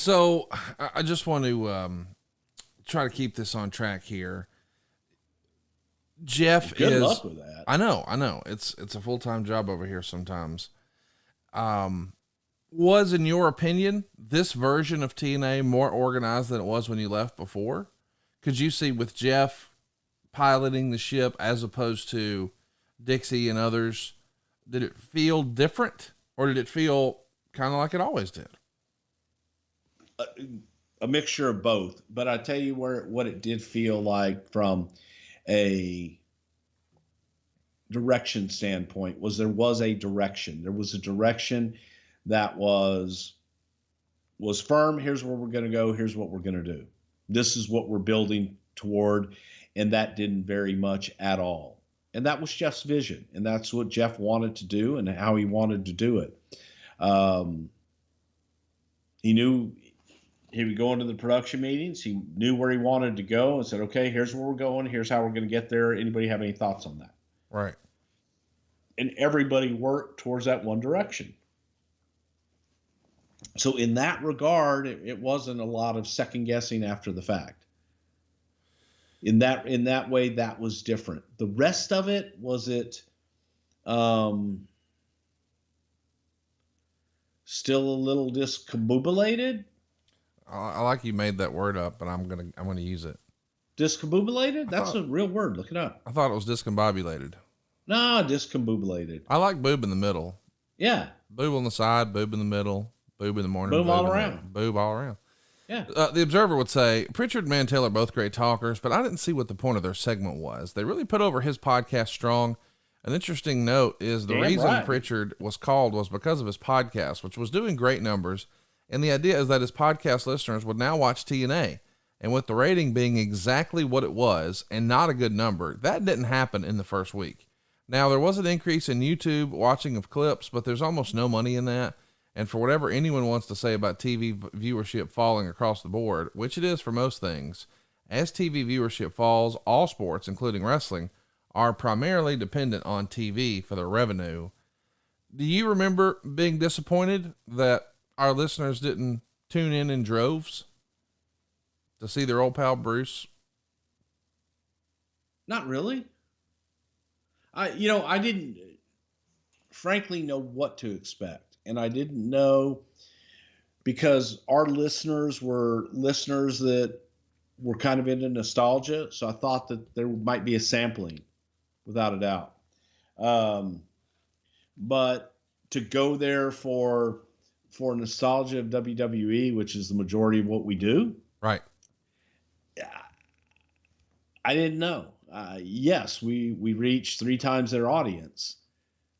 So I just want to try to keep this on track here. Jeff Good luck with that. I know. It's a full-time job over here sometimes. Was, in your opinion, this version of TNA more organized than it was when you left before? Could you see with Jeff piloting the ship as opposed to Dixie and others, did it feel different, or did it feel kind of like it always did? A mixture of both, but I tell you what it did feel like from a direction standpoint was there was a direction. There was a direction that was firm. Here's where we're going to go. Here's what we're going to do. This is what we're building toward. And that didn't vary much at all. And that was Jeff's vision. And that's what Jeff wanted to do and how he wanted to do it. He knew he would go into the production meetings. He knew where he wanted to go and said, okay, here's where we're going. Here's how we're going to get there. Anybody have any thoughts on that? Right. And everybody worked towards that one direction. So in that regard, it wasn't a lot of second guessing after the fact. In that way, that was different. The rest of it, was it still a little discombobulated? I like you made that word up, but I'm gonna use it. Discombobulated? That's a real word. Look it up. I thought it was discombobulated. No, discombobulated. I like boob in the middle. Yeah. Boob on the side, boob in the middle, boob in the morning. Boob all around. Boob all around. Yeah. The Observer would say, Prichard and Mantell are both great talkers, but I didn't see what the point of their segment was. They really put over his podcast strong. An interesting note is the reason Prichard was called was because of his podcast, which was doing great numbers. And the idea is that his podcast listeners would now watch TNA. And with the rating being exactly what it was and not a good number, that didn't happen in the first week. Now, there was an increase in YouTube watching of clips, but there's almost no money in that. And for whatever anyone wants to say about TV viewership falling across the board, which it is for most things, as TV viewership falls, all sports, including wrestling, are primarily dependent on TV for their revenue. Do you remember being disappointed that our listeners didn't tune in droves to see their old pal Bruce? Not really. I didn't frankly know what to expect. And I didn't know, because our listeners were listeners that were kind of into nostalgia. So I thought that there might be a sampling, without a doubt. But to go there for nostalgia of WWE, which is the majority of what we do. Right. I didn't know. Yes, we reached 3 times their audience.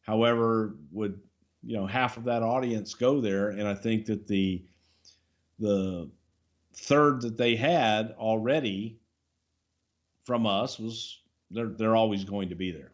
However, would half of that audience go there? And I think that the third that they had already from us was they're always going to be there.